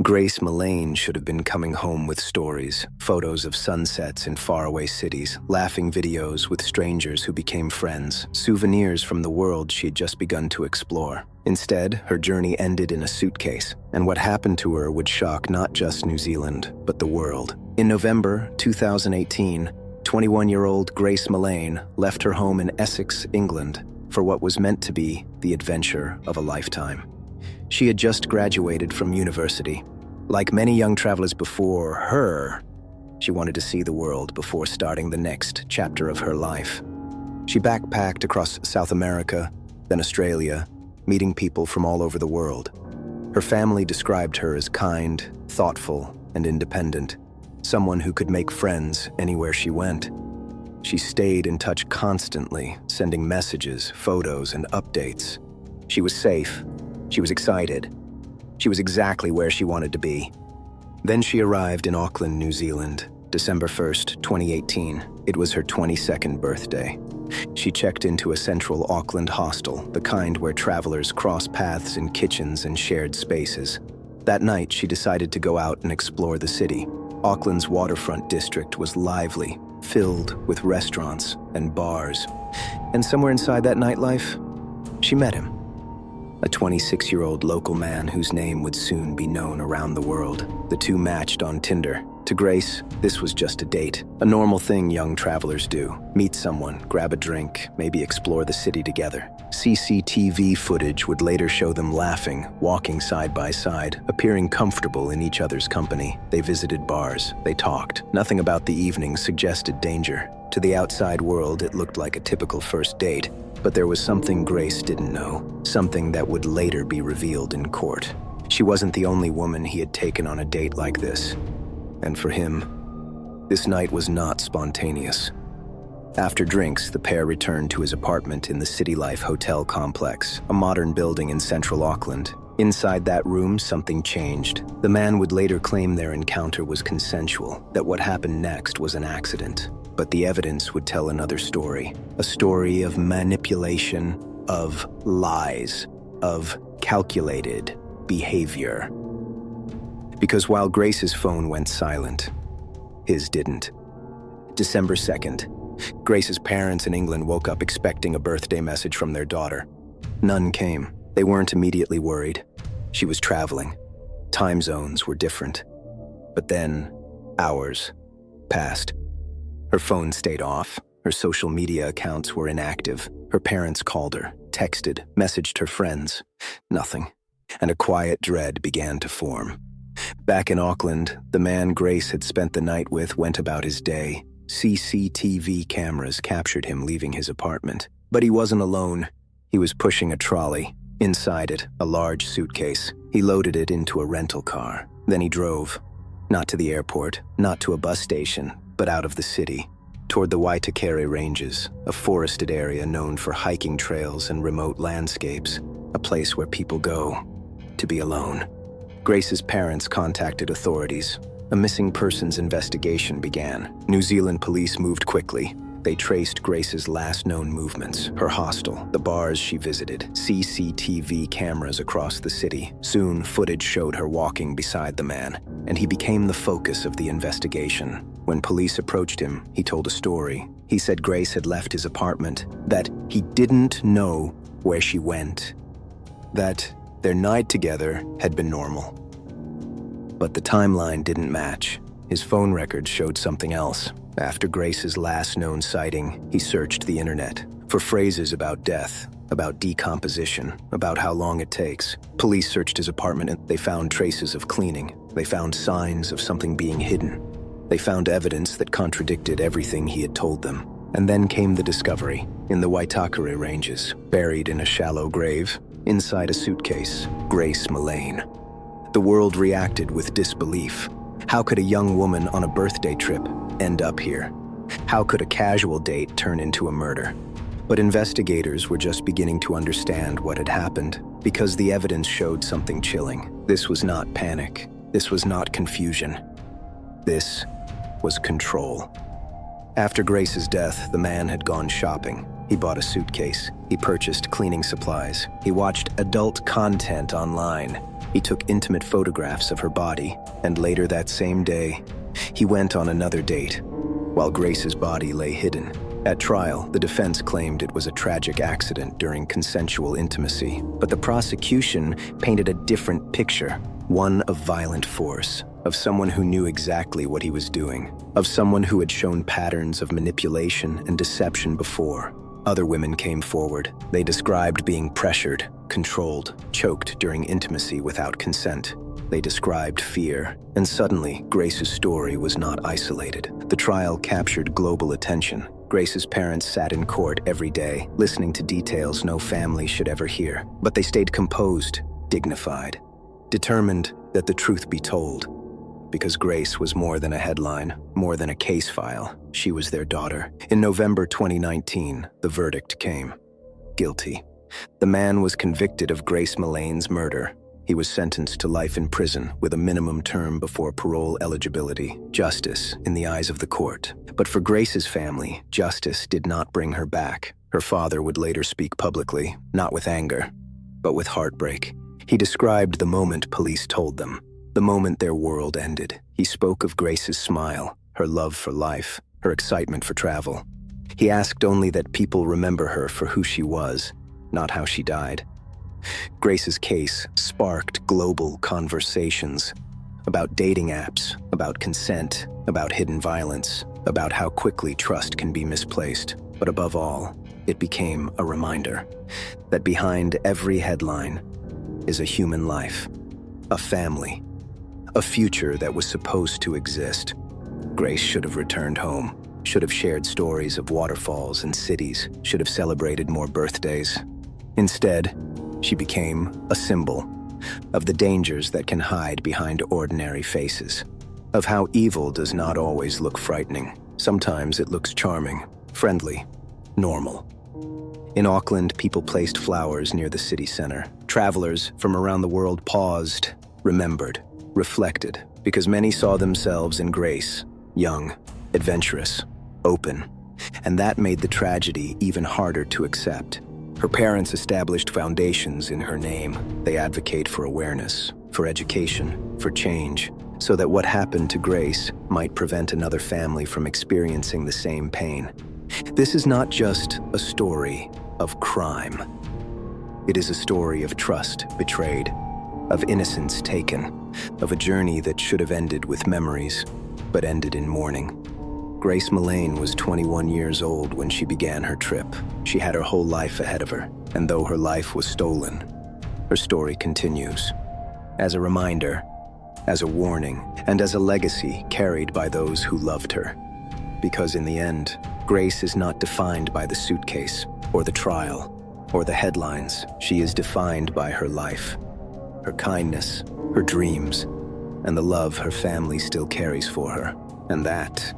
Grace Mullane should have been coming home with stories, photos of sunsets in faraway cities, laughing videos with strangers who became friends, souvenirs from the world she had just begun to explore. Instead, her journey ended in a suitcase, and what happened to her would shock not just New Zealand, but the world. In November 2018, 21-year-old Grace Mullane left her home in Essex, England, for what was meant to be the adventure of a lifetime. She had just graduated from university. Like many young travelers before her, she wanted to see the world before starting the next chapter of her life. She backpacked across South America, then Australia, meeting people from all over the world. Her family described her as kind, thoughtful, and independent, someone who could make friends anywhere she went. She stayed in touch constantly, sending messages, photos, and updates. She was safe. She was excited. She was exactly where she wanted to be. Then she arrived in Auckland, New Zealand, December 1st, 2018. It was her 22nd birthday. She checked into a central Auckland hostel, the kind where travelers cross paths in kitchens and shared spaces. That night, she decided to go out and explore the city. Auckland's waterfront district was lively, filled with restaurants and bars. And somewhere inside that nightlife, she met him. A 26-year-old local man whose name would soon be known around the world. The two matched on Tinder. To Grace, this was just a date, a normal thing young travelers do. Meet someone, grab a drink, maybe explore the city together. CCTV footage would later show them laughing, walking side by side, appearing comfortable in each other's company. They visited bars, they talked. Nothing about the evening suggested danger. To the outside world, it looked like a typical first date. But there was something Grace didn't know, something that would later be revealed in court. She wasn't the only woman he had taken on a date like this. And for him, this night was not spontaneous. After drinks, the pair returned to his apartment in the City Life Hotel complex, a modern building in central Auckland. Inside that room, something changed. The man would later claim their encounter was consensual, that what happened next was an accident. But the evidence would tell another story, a story of manipulation, of lies, of calculated behavior. Because while Grace's phone went silent, his didn't. December 2nd, Grace's parents in England woke up expecting a birthday message from their daughter. None came. They weren't immediately worried. She was traveling. Time zones were different. But then, hours passed. Her phone stayed off. Her social media accounts were inactive. Her parents called her, texted, messaged her friends. Nothing. And a quiet dread began to form. Back in Auckland, the man Grace had spent the night with went about his day. CCTV cameras captured him leaving his apartment. But he wasn't alone. He was pushing a trolley. Inside it, a large suitcase. He loaded it into a rental car. Then he drove. Not to the airport, not to a bus station, but out of the city, toward the Waitakere Ranges, a forested area known for hiking trails and remote landscapes, a place where people go to be alone. Grace's parents contacted authorities. A missing persons investigation began. New Zealand police moved quickly. They traced Grace's last known movements, her hostel, the bars she visited, CCTV cameras across the city. Soon, footage showed her walking beside the man, and he became the focus of the investigation. When police approached him, he told a story. He said Grace had left his apartment, that he didn't know where she went, that their night together had been normal. But the timeline didn't match. His phone records showed something else. After Grace's last known sighting, he searched the internet for phrases about death, about decomposition, about how long it takes. Police searched his apartment and they found traces of cleaning. They found signs of something being hidden. They found evidence that contradicted everything he had told them. And then came the discovery. In the Waitakere Ranges, buried in a shallow grave, inside a suitcase, Grace Mullane. The world reacted with disbelief. How could a young woman on a birthday trip end up here? How could a casual date turn into a murder? But investigators were just beginning to understand what had happened, because the evidence showed something chilling. This was not panic. This was not confusion. This was control. After Grace's death, the man had gone shopping. He bought a suitcase. He purchased cleaning supplies. He watched adult content online. He took intimate photographs of her body, and later that same day, he went on another date, while Grace's body lay hidden. At trial, the defense claimed it was a tragic accident during consensual intimacy, but the prosecution painted a different picture, one of violent force, of someone who knew exactly what he was doing, of someone who had shown patterns of manipulation and deception before. Other women came forward. They described being pressured, controlled, choked during intimacy without consent. They described fear, and suddenly, Grace's story was not isolated. The trial captured global attention. Grace's parents sat in court every day, listening to details no family should ever hear. But they stayed composed, dignified, determined that the truth be told. Because Grace was more than a headline, more than a case file. She was their daughter. In November 2019, the verdict came. Guilty. The man was convicted of Grace Mullane's murder. He was sentenced to life in prison with a minimum term before parole eligibility. Justice in the eyes of the court. But for Grace's family, justice did not bring her back. Her father would later speak publicly, not with anger, but with heartbreak. He described the moment police told them, the moment their world ended. He spoke of Grace's smile, her love for life, her excitement for travel. He asked only that people remember her for who she was, not how she died. Grace's case sparked global conversations about dating apps, about consent, about hidden violence, about how quickly trust can be misplaced. But above all, it became a reminder that behind every headline is a human life, a family, a future that was supposed to exist. Grace should have returned home, should have shared stories of waterfalls and cities, should have celebrated more birthdays. Instead, she became a symbol of the dangers that can hide behind ordinary faces, of how evil does not always look frightening. Sometimes it looks charming, friendly, normal. In Auckland, people placed flowers near the city center. Travelers from around the world paused, remembered, reflected, because many saw themselves in Grace, young, adventurous, open. And that made the tragedy even harder to accept. Her parents established foundations in her name. They advocate for awareness, for education, for change, so that what happened to Grace might prevent another family from experiencing the same pain. This is not just a story of crime. It is a story of trust betrayed, of innocence taken, of a journey that should have ended with memories, but ended in mourning. Grace Mullane was 21 years old when she began her trip. She had her whole life ahead of her, and though her life was stolen, her story continues. As a reminder, as a warning, and as a legacy carried by those who loved her. Because in the end, Grace is not defined by the suitcase, or the trial, or the headlines. She is defined by her life, her kindness, her dreams, and the love her family still carries for her. And that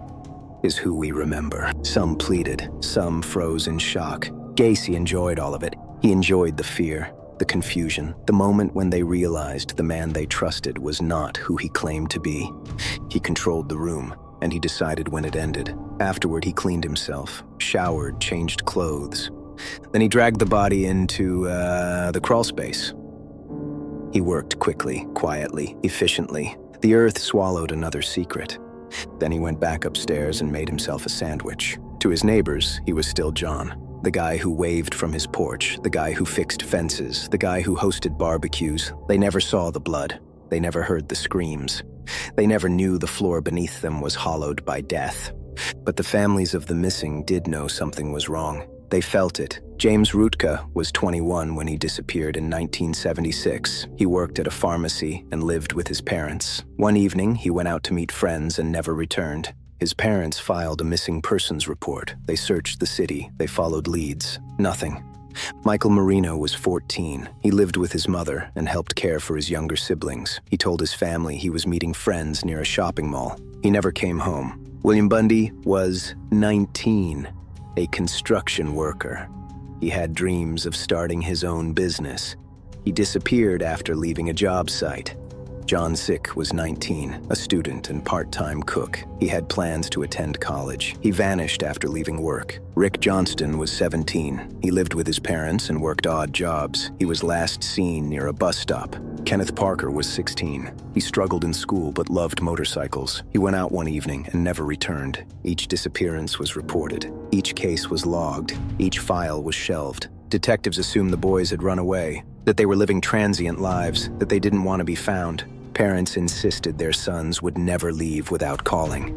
is who we remember. Some pleaded, some froze in shock. Gacy enjoyed all of it. He enjoyed the fear, the confusion, the moment when they realized the man they trusted was not who he claimed to be. He controlled the room, and he decided when it ended. Afterward, he cleaned himself, showered, changed clothes. Then he dragged the body into the crawl space. He worked quickly, quietly, efficiently. The earth swallowed another secret. Then he went back upstairs and made himself a sandwich. To his neighbors, he was still John. The guy who waved from his porch, the guy who fixed fences, the guy who hosted barbecues. They never saw the blood. They never heard the screams. They never knew the floor beneath them was hollowed by death. But the families of the missing did know something was wrong. They felt it. James Rutka was 21 when he disappeared in 1976. He worked at a pharmacy and lived with his parents. One evening, he went out to meet friends and never returned. His parents filed a missing persons report. They searched the city. They followed leads. Nothing. Michael Marino was 14. He lived with his mother and helped care for his younger siblings. He told his family he was meeting friends near a shopping mall. He never came home. William Bundy was 19, a construction worker. He had dreams of starting his own business. He disappeared after leaving a job site. John Sick was 19, a student and part-time cook. He had plans to attend college. He vanished after leaving work. Rick Johnston was 17. He lived with his parents and worked odd jobs. He was last seen near a bus stop. Kenneth Parker was 16. He struggled in school but loved motorcycles. He went out one evening and never returned. Each disappearance was reported. Each case was logged. Each file was shelved. Detectives assumed the boys had run away, that they were living transient lives, that they didn't want to be found. Parents insisted their sons would never leave without calling.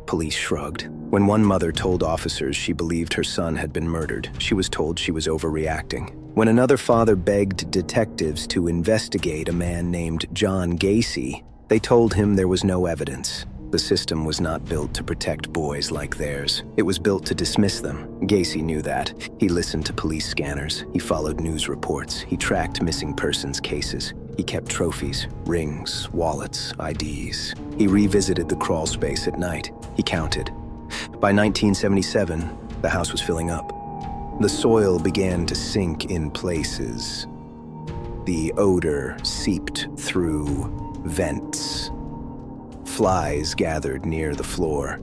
Police shrugged. When one mother told officers she believed her son had been murdered, she was told she was overreacting. When another father begged detectives to investigate a man named John Gacy, they told him there was no evidence. The system was not built to protect boys like theirs. It was built to dismiss them. Gacy knew that. He listened to police scanners. He followed news reports. He tracked missing persons cases. He kept trophies, rings, wallets, IDs. He revisited the crawl space at night. He counted. By 1977, the house was filling up. The soil began to sink in places. The odor seeped through vents. Flies gathered near the floor.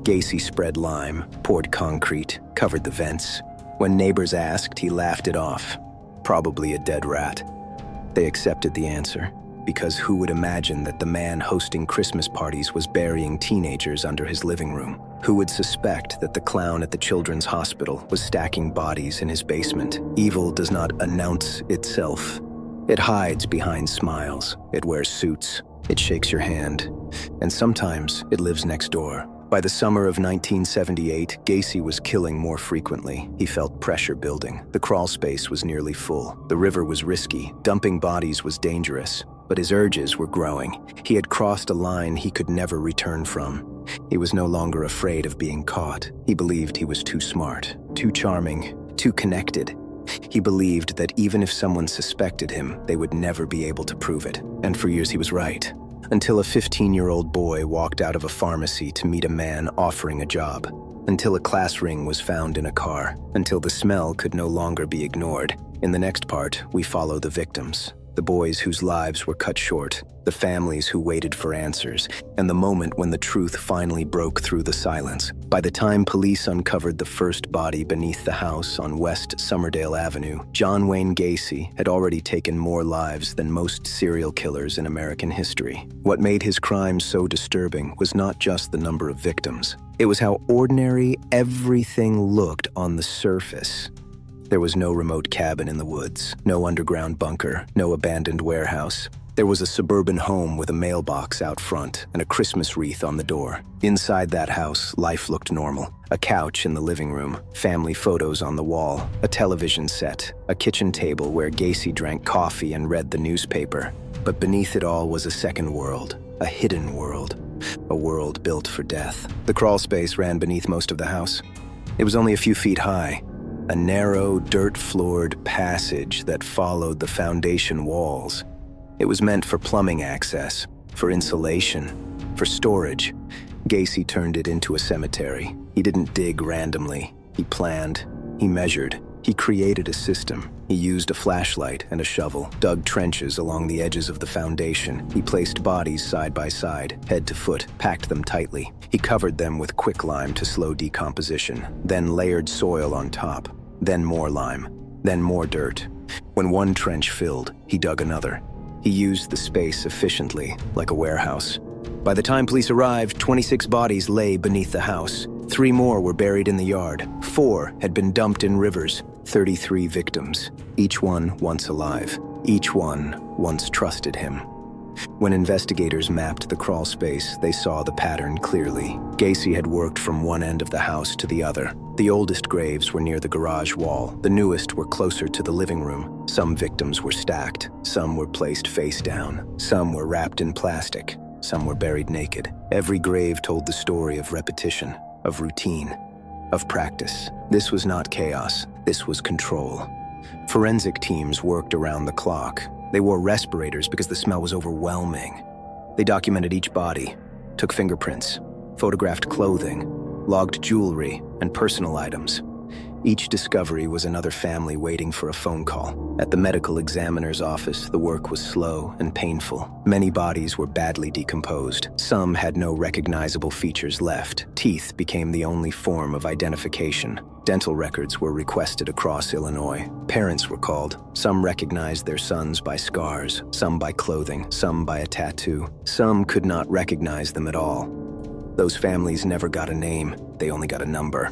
Gacy spread lime, poured concrete, covered the vents. When neighbors asked, he laughed it off. Probably a dead rat. They accepted the answer, because who would imagine that the man hosting Christmas parties was burying teenagers under his living room? Who would suspect that the clown at the children's hospital was stacking bodies in his basement? Evil does not announce itself. It hides behind smiles. It wears suits. It shakes your hand. And sometimes it lives next door. By the summer of 1978, Gacy was killing more frequently. He felt pressure building. The crawl space was nearly full. The river was risky. Dumping bodies was dangerous. But his urges were growing. He had crossed a line he could never return from. He was no longer afraid of being caught. He believed he was too smart, too charming, too connected. He believed that even if someone suspected him, they would never be able to prove it. And for years he was right. Until a 15-year-old boy walked out of a pharmacy to meet a man offering a job. Until a class ring was found in a car. Until the smell could no longer be ignored. In the next part, we follow the victims. The boys whose lives were cut short, the families who waited for answers, and the moment when the truth finally broke through the silence. By the time police uncovered the first body beneath the house on West Somerdale Avenue, John Wayne Gacy had already taken more lives than most serial killers in American history. What made his crime so disturbing was not just the number of victims. It was how ordinary everything looked on the surface. There was no remote cabin in the woods, no underground bunker, no abandoned warehouse. There was a suburban home with a mailbox out front and a Christmas wreath on the door. Inside that house, life looked normal. A couch in the living room, family photos on the wall, a television set, a kitchen table where Gacy drank coffee and read the newspaper. But beneath it all was a second world, a hidden world, a world built for death. The crawl space ran beneath most of the house. It was only a few feet high. A narrow, dirt-floored passage that followed the foundation walls. It was meant for plumbing access, for insulation, for storage. Gacy turned it into a cemetery. He didn't dig randomly. He planned. He measured. He created a system. He used a flashlight and a shovel, dug trenches along the edges of the foundation. He placed bodies side by side, head to foot, packed them tightly. He covered them with quicklime to slow decomposition, then layered soil on top, then more lime, then more dirt. When one trench filled, he dug another. He used the space efficiently, like a warehouse. By the time police arrived, 26 bodies lay beneath the house. 3 more were buried in the yard. 4 had been dumped in rivers. 33 victims, each one once alive. Each one once trusted him. When investigators mapped the crawl space, they saw the pattern clearly. Gacy had worked from one end of the house to the other. The oldest graves were near the garage wall. The newest were closer to the living room. Some victims were stacked. Some were placed face down. Some were wrapped in plastic. Some were buried naked. Every grave told the story of repetition, of routine, of practice. This was not chaos. This was control. Forensic teams worked around the clock. They wore respirators because the smell was overwhelming. They documented each body, took fingerprints, photographed clothing, logged jewelry and personal items. Each discovery was another family waiting for a phone call. At the medical examiner's office, the work was slow and painful. Many bodies were badly decomposed. Some had no recognizable features left. Teeth became the only form of identification. Dental records were requested across Illinois. Parents were called. Some recognized their sons by scars, some by clothing, some by a tattoo. Some could not recognize them at all. Those families never got a name, they only got a number.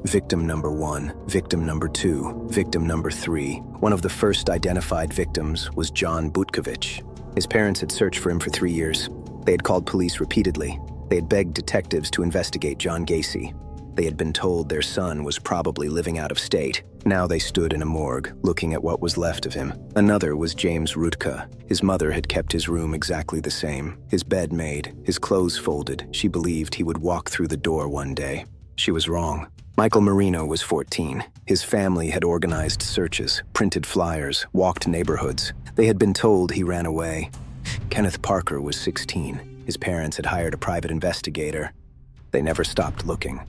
Victim number 1, victim number 2, victim number 3. One of the first identified victims was John Butkovich. His parents had searched for him for 3 years. They had called police repeatedly. They had begged detectives to investigate John Gacy. They had been told their son was probably living out of state. Now they stood in a morgue, looking at what was left of him. Another was James Rutka. His mother had kept his room exactly the same. His bed made, his clothes folded. She believed he would walk through the door one day. She was wrong. Michael Marino was 14. His family had organized searches, printed flyers, walked neighborhoods. They had been told he ran away. Kenneth Parker was 16. His parents had hired a private investigator. They never stopped looking.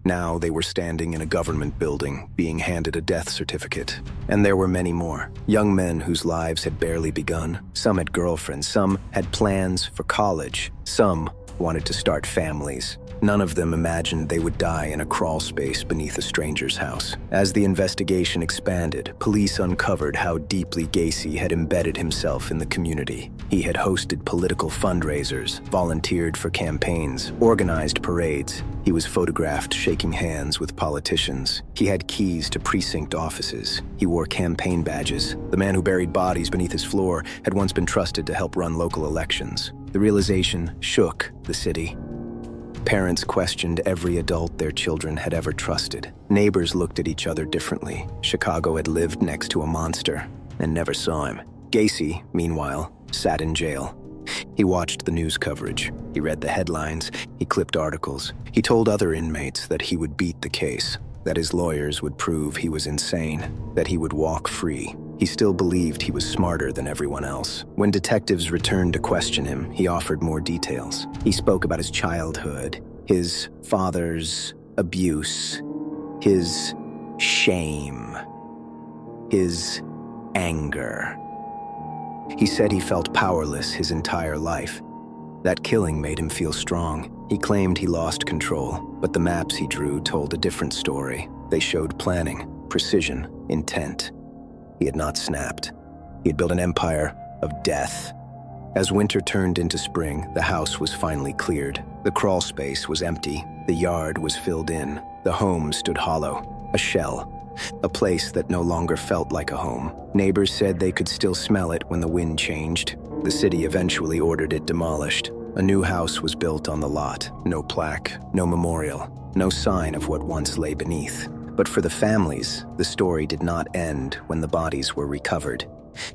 Now they were standing in a government building, being handed a death certificate. And there were many more. Young men whose lives had barely begun. Some had girlfriends, some had plans for college. Some wanted to start families. None of them imagined they would die in a crawl space beneath a stranger's house. As the investigation expanded, police uncovered how deeply Gacy had embedded himself in the community. He had hosted political fundraisers, volunteered for campaigns, organized parades. He was photographed shaking hands with politicians. He had keys to precinct offices. He wore campaign badges. The man who buried bodies beneath his floor had once been trusted to help run local elections. The realization shook the city. Parents questioned every adult their children had ever trusted. Neighbors looked at each other differently. Chicago had lived next to a monster and never saw him. Gacy, meanwhile, sat in jail. He watched the news coverage. He read the headlines. He clipped articles. He told other inmates that he would beat the case, that his lawyers would prove he was insane, that he would walk free. He still believed he was smarter than everyone else. When detectives returned to question him, he offered more details. He spoke about his childhood, his father's abuse, his shame, his anger. He said he felt powerless his entire life. That killing made him feel strong. He claimed he lost control, but the maps he drew told a different story. They showed planning, precision, intent. He had not snapped. He had built an empire of death. As winter turned into spring, the house was finally cleared. The crawl space was empty. The yard was filled in. The home stood hollow, a shell, a place that no longer felt like a home. Neighbors said they could still smell it when the wind changed. The city eventually ordered it demolished. A new house was built on the lot. No plaque, no memorial, no sign of what once lay beneath. But for the families, the story did not end when the bodies were recovered.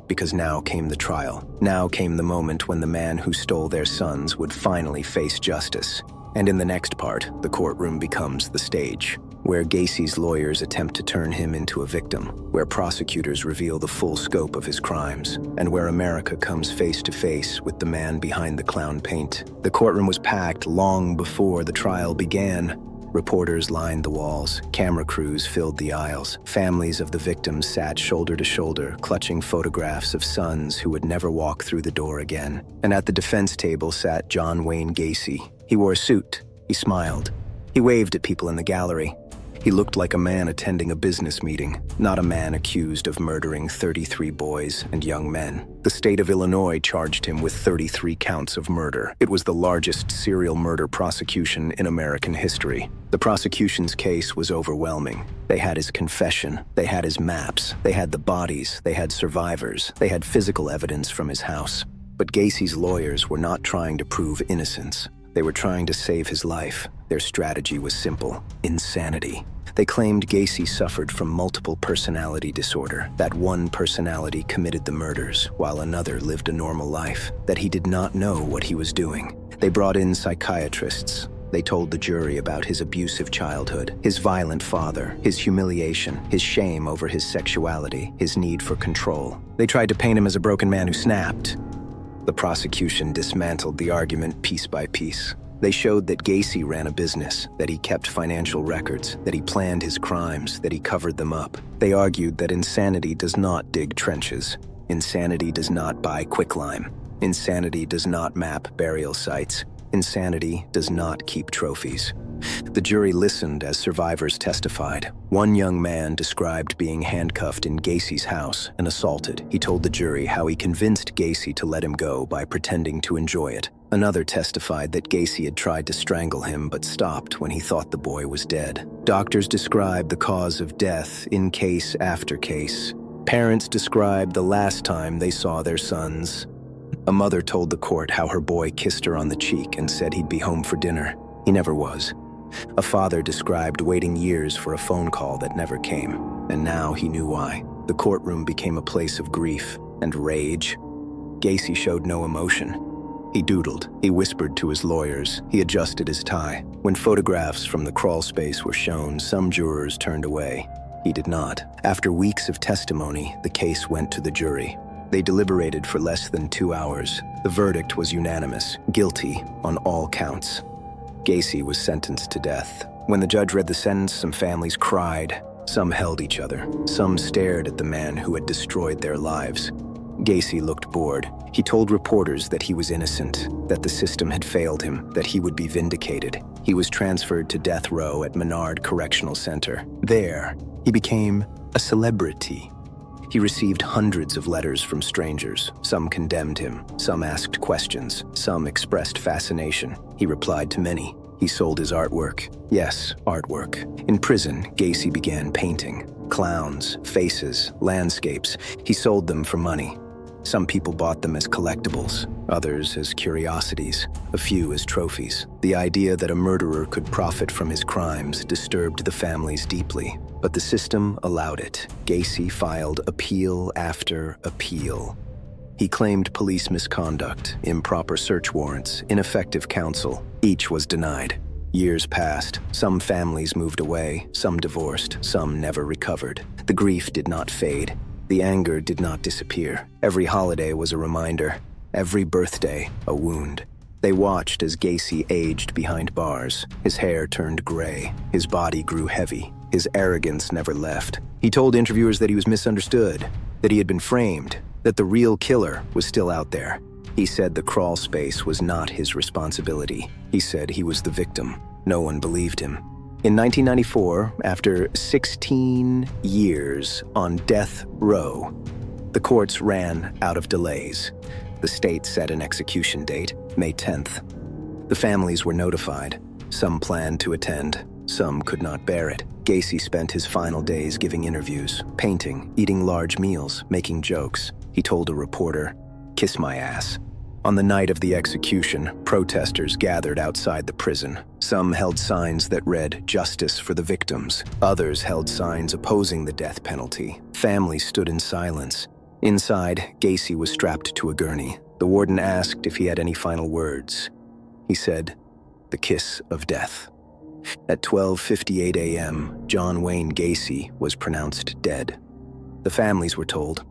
Because now came the trial. Now came the moment when the man who stole their sons would finally face justice. And in the next part, the courtroom becomes the stage, where Gacy's lawyers attempt to turn him into a victim, where prosecutors reveal the full scope of his crimes, and where America comes face to face with the man behind the clown paint. The courtroom was packed long before the trial began. Reporters lined the walls, camera crews filled the aisles. Families of the victims sat shoulder to shoulder, clutching photographs of sons who would never walk through the door again. And at the defense table sat John Wayne Gacy. He wore a suit. He smiled. He waved at people in the gallery. He looked like a man attending a business meeting, not a man accused of murdering 33 boys and young men. The state of Illinois charged him with 33 counts of murder. It was the largest serial murder prosecution in American history. The prosecution's case was overwhelming. They had his confession. They had his maps. They had the bodies. They had survivors. They had physical evidence from his house. But Gacy's lawyers were not trying to prove innocence. They were trying to save his life. Their strategy was simple: insanity. They claimed Gacy suffered from multiple personality disorder, that one personality committed the murders while another lived a normal life, that he did not know what he was doing. They brought in psychiatrists. They told the jury about his abusive childhood, his violent father, his humiliation, his shame over his sexuality, his need for control. They tried to paint him as a broken man who snapped. The prosecution dismantled the argument piece by piece. They showed that Gacy ran a business, that he kept financial records, that he planned his crimes, that he covered them up. They argued that insanity does not dig trenches. Insanity does not buy quicklime. Insanity does not map burial sites. Insanity does not keep trophies. The jury listened as survivors testified. One young man described being handcuffed in Gacy's house and assaulted. He told the jury how he convinced Gacy to let him go by pretending to enjoy it. Another testified that Gacy had tried to strangle him but stopped when he thought the boy was dead. Doctors described the cause of death in case after case. Parents described the last time they saw their sons. A mother told the court how her boy kissed her on the cheek and said he'd be home for dinner. He never was. A father described waiting years for a phone call that never came, and now he knew why. The courtroom became a place of grief and rage. Gacy showed no emotion. He doodled, he whispered to his lawyers, he adjusted his tie. When photographs from the crawl space were shown, some jurors turned away. He did not. After weeks of testimony, the case went to the jury. They deliberated for less than 2 hours. The verdict was unanimous, guilty on all counts. Gacy was sentenced to death. When the judge read the sentence, some families cried. Some held each other. Some stared at the man who had destroyed their lives. Gacy looked bored. He told reporters that he was innocent, that the system had failed him, that he would be vindicated. He was transferred to death row at Menard Correctional Center. There, he became a celebrity. He received hundreds of letters from strangers. Some condemned him, some asked questions, some expressed fascination. He replied to many. He sold his artwork. Yes, artwork. In prison, Gacy began painting. Clowns, faces, landscapes. He sold them for money. Some people bought them as collectibles, others as curiosities, a few as trophies. The idea that a murderer could profit from his crimes disturbed the families deeply, but the system allowed it. Gacy filed appeal after appeal. He claimed police misconduct, improper search warrants, ineffective counsel. Each was denied. Years passed. Some families moved away, some divorced, some never recovered. The grief did not fade. The anger did not disappear. Every holiday was a reminder. Every birthday, a wound. They watched as Gacy aged behind bars. His hair turned gray. His body grew heavy. His arrogance never left. He told interviewers that he was misunderstood, that he had been framed, that the real killer was still out there. He said the crawl space was not his responsibility. He said he was the victim. No one believed him. In 1994, after 16 years on death row, the courts ran out of delays. The state set an execution date, May 10th. The families were notified. Some planned to attend. Some could not bear it. Gacy spent his final days giving interviews, painting, eating large meals, making jokes. He told a reporter, "Kiss my ass." On the night of the execution, protesters gathered outside the prison. Some held signs that read, "Justice for the victims." Others held signs opposing the death penalty. Families stood in silence. Inside, Gacy was strapped to a gurney. The warden asked if he had any final words. He said, "The kiss of death." At 12:58 a.m., John Wayne Gacy was pronounced dead. The families were told.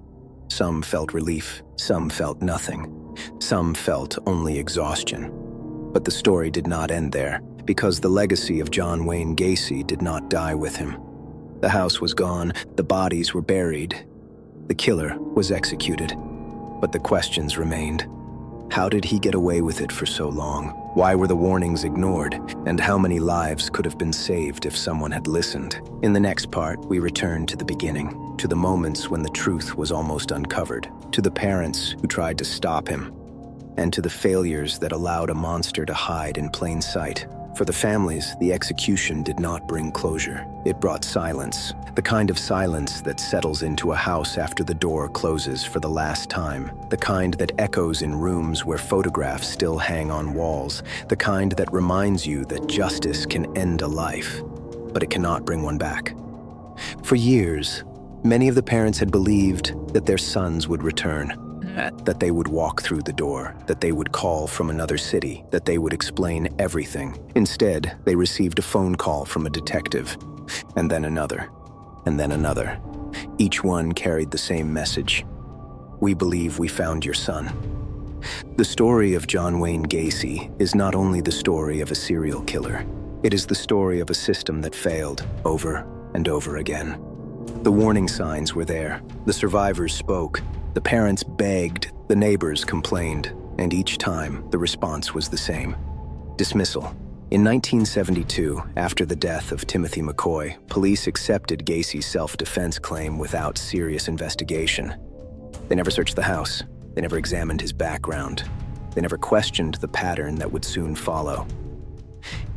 Some felt relief, some felt nothing. Some felt only exhaustion. But the story did not end there, because the legacy of John Wayne Gacy did not die with him. The house was gone, the bodies were buried. The killer was executed. But the questions remained. How did he get away with it for so long? Why were the warnings ignored? And how many lives could have been saved if someone had listened? In the next part, we return to the beginning, to the moments when the truth was almost uncovered, to the parents who tried to stop him, and to the failures that allowed a monster to hide in plain sight. For the families, the execution did not bring closure. It brought silence, the kind of silence that settles into a house after the door closes for the last time, the kind that echoes in rooms where photographs still hang on walls, the kind that reminds you that justice can end a life, but it cannot bring one back. For years, many of the parents had believed that their sons would return, that they would walk through the door, that they would call from another city, that they would explain everything. Instead, they received a phone call from a detective, and then another, and then another. Each one carried the same message. "We believe we found your son." The story of John Wayne Gacy is not only the story of a serial killer, it is the story of a system that failed over and over again. The warning signs were there, the survivors spoke, the parents begged, the neighbors complained, and each time the response was the same: dismissal. In 1972, after the death of Timothy McCoy, police accepted Gacy's self-defense claim without serious investigation. They never searched the house. They never examined his background. They never questioned the pattern that would soon follow.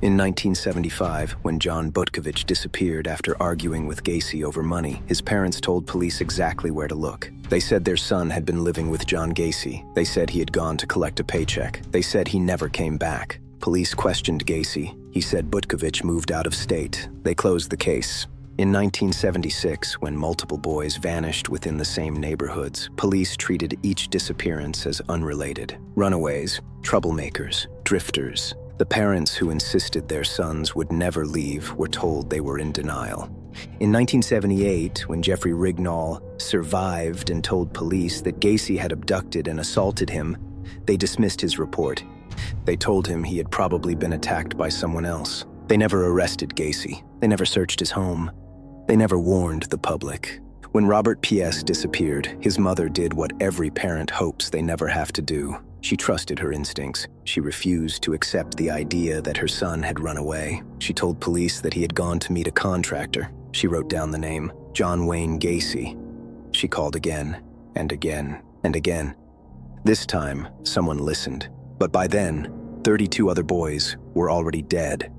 In 1975, when John Butkovich disappeared after arguing with Gacy over money, his parents told police exactly where to look. They said their son had been living with John Gacy. They said he had gone to collect a paycheck. They said he never came back. Police questioned Gacy. He said Butkovich moved out of state. They closed the case. In 1976, when multiple boys vanished within the same neighborhoods, police treated each disappearance as unrelated. Runaways, troublemakers, drifters. The parents who insisted their sons would never leave were told they were in denial. In 1978, when Jeffrey Rignall survived and told police that Gacy had abducted and assaulted him, they dismissed his report. They told him he had probably been attacked by someone else. They never arrested Gacy. They never searched his home. They never warned the public. When Robert P.S. disappeared, his mother did what every parent hopes they never have to do. She trusted her instincts. She refused to accept the idea that her son had run away. She told police that he had gone to meet a contractor. She wrote down the name, John Wayne Gacy. She called again, and again, and again. This time, someone listened. But by then, 32 other boys were already dead.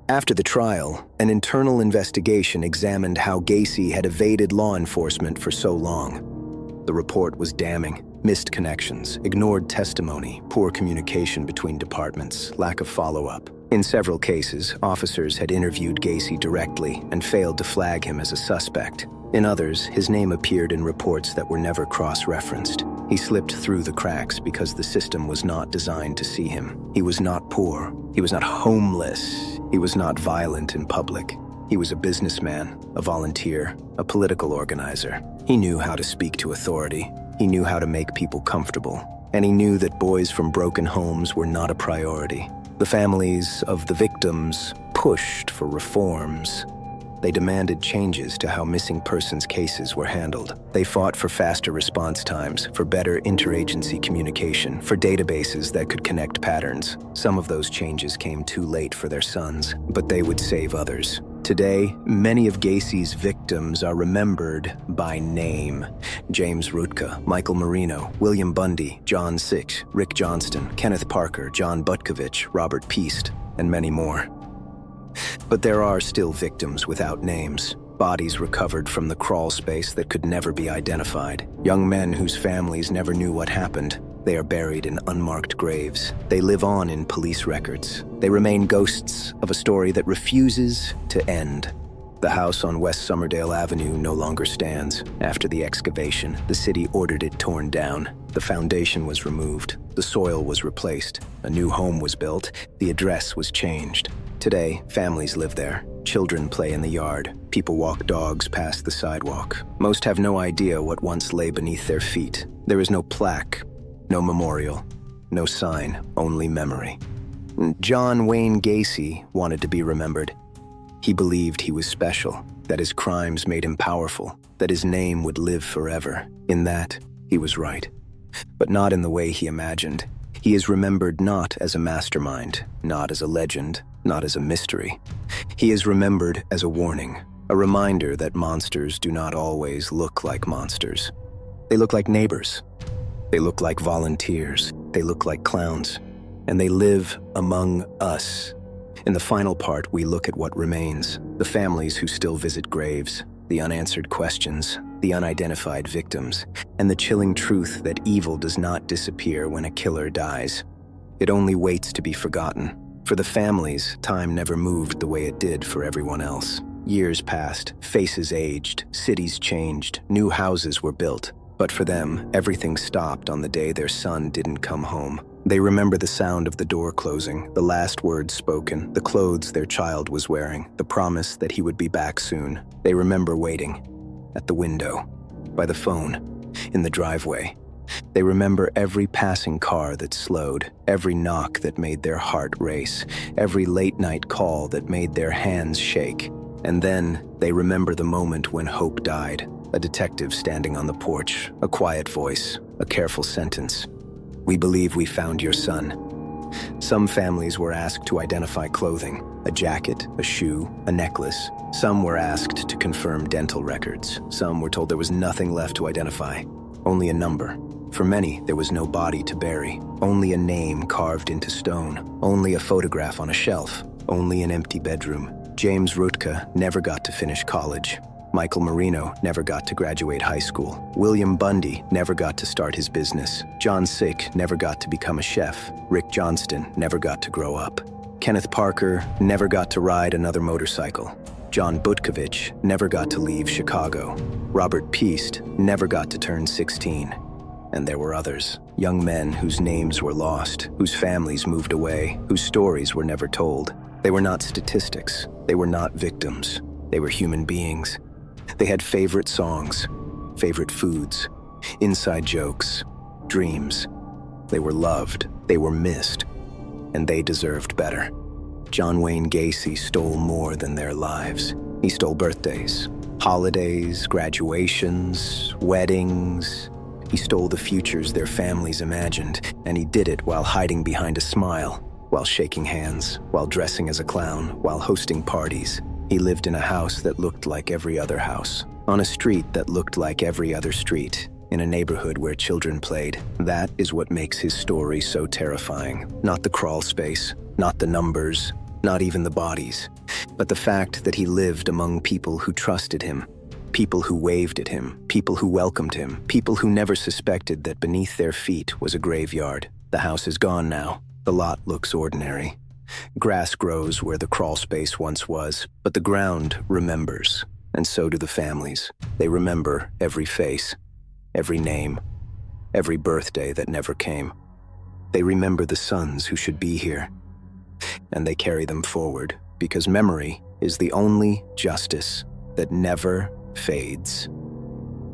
After the trial, an internal investigation examined how Gacy had evaded law enforcement for so long. The report was damning. Missed connections, ignored testimony, poor communication between departments, lack of follow-up. In several cases, officers had interviewed Gacy directly and failed to flag him as a suspect. In others, his name appeared in reports that were never cross-referenced. He slipped through the cracks because the system was not designed to see him. He was not poor. He was not homeless. He was not violent in public. He was a businessman, a volunteer, a political organizer. He knew how to speak to authority. He knew how to make people comfortable. And he knew that boys from broken homes were not a priority. The families of the victims pushed for reforms. They demanded changes to how missing persons cases were handled. They fought for faster response times, for better interagency communication, for databases that could connect patterns. Some of those changes came too late for their sons, but they would save others. Today, many of Gacy's victims are remembered by name. James Rutka, Michael Marino, William Bundy, John Six, Rick Johnston, Kenneth Parker, John Butkovich, Robert Piest, and many more. But there are still victims without names, bodies recovered from the crawl space that could never be identified, young men whose families never knew what happened. They are buried in unmarked graves. They live on in police records. They remain ghosts of a story that refuses to end. The house on West Somerdale Avenue no longer stands. After the excavation, the city ordered it torn down. The foundation was removed. The soil was replaced. A new home was built. The address was changed. Today, families live there. Children play in the yard. People walk dogs past the sidewalk. Most have no idea what once lay beneath their feet. There is no plaque, no memorial, no sign, only memory. John Wayne Gacy wanted to be remembered. He believed he was special, that his crimes made him powerful, that his name would live forever. In that, he was right. But not in the way he imagined. He is remembered not as a mastermind, not as a legend, not as a mystery. He is remembered as a warning, a reminder that monsters do not always look like monsters. They look like neighbors. They look like volunteers. They look like clowns. And they live among us. In the final part, we look at what remains, the families who still visit graves, the unanswered questions, the unidentified victims, and the chilling truth that evil does not disappear when a killer dies. It only waits to be forgotten. For the families, time never moved the way it did for everyone else. Years passed, faces aged, cities changed, new houses were built. But for them, everything stopped on the day their son didn't come home. They remember the sound of the door closing, the last words spoken, the clothes their child was wearing, the promise that he would be back soon. They remember waiting, at the window, by the phone, in the driveway. They remember every passing car that slowed, every knock that made their heart race, every late-night call that made their hands shake. And then they remember the moment when hope died, a detective standing on the porch, a quiet voice, a careful sentence. "We believe we found your son." Some families were asked to identify clothing, a jacket, a shoe, a necklace. Some were asked to confirm dental records. Some were told there was nothing left to identify, only a number. For many, there was no body to bury, only a name carved into stone, only a photograph on a shelf, only an empty bedroom. James Rutka never got to finish college. Michael Marino never got to graduate high school. William Bundy never got to start his business. John Sick never got to become a chef. Rick Johnston never got to grow up. Kenneth Parker never got to ride another motorcycle. John Butkovich never got to leave Chicago. Robert Peast never got to turn 16. And there were others, young men whose names were lost, whose families moved away, whose stories were never told. They were not statistics. They were not victims. They were human beings. They had favorite songs, favorite foods, inside jokes, dreams. They were loved, they were missed, and they deserved better. John Wayne Gacy stole more than their lives. He stole birthdays, holidays, graduations, weddings. He stole the futures their families imagined, and he did it while hiding behind a smile, while shaking hands, while dressing as a clown, while hosting parties. He lived in a house that looked like every other house, on a street that looked like every other street, in a neighborhood where children played. That is what makes his story so terrifying. Not the crawl space, not the numbers, not even the bodies, but the fact that he lived among people who trusted him, people who waved at him, people who welcomed him, people who never suspected that beneath their feet was a graveyard. The house is gone now. The lot looks ordinary. Grass grows where the crawl space once was, but the ground remembers, and so do the families. They remember every face, every name, every birthday that never came. They remember the sons who should be here, and they carry them forward, because memory is the only justice that never fades.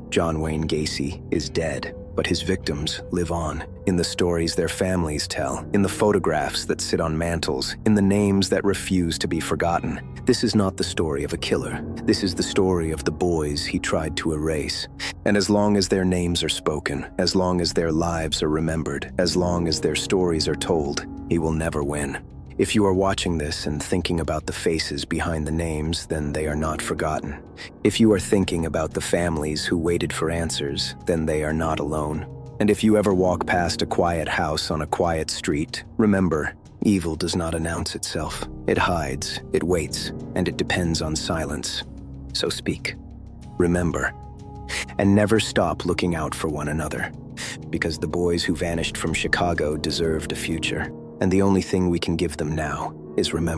John Wayne Gacy is dead, but his victims live on, in the stories their families tell, in the photographs that sit on mantles, in the names that refuse to be forgotten. This is not the story of a killer. This is the story of the boys he tried to erase. And as long as their names are spoken, as long as their lives are remembered, as long as their stories are told, he will never win. If you are watching this and thinking about the faces behind the names, then they are not forgotten. If you are thinking about the families who waited for answers, then they are not alone. And if you ever walk past a quiet house on a quiet street, remember, evil does not announce itself. It hides, it waits, and it depends on silence. So speak, remember, and never stop looking out for one another, because the boys who vanished from Chicago deserved a future. And the only thing we can give them now is remember.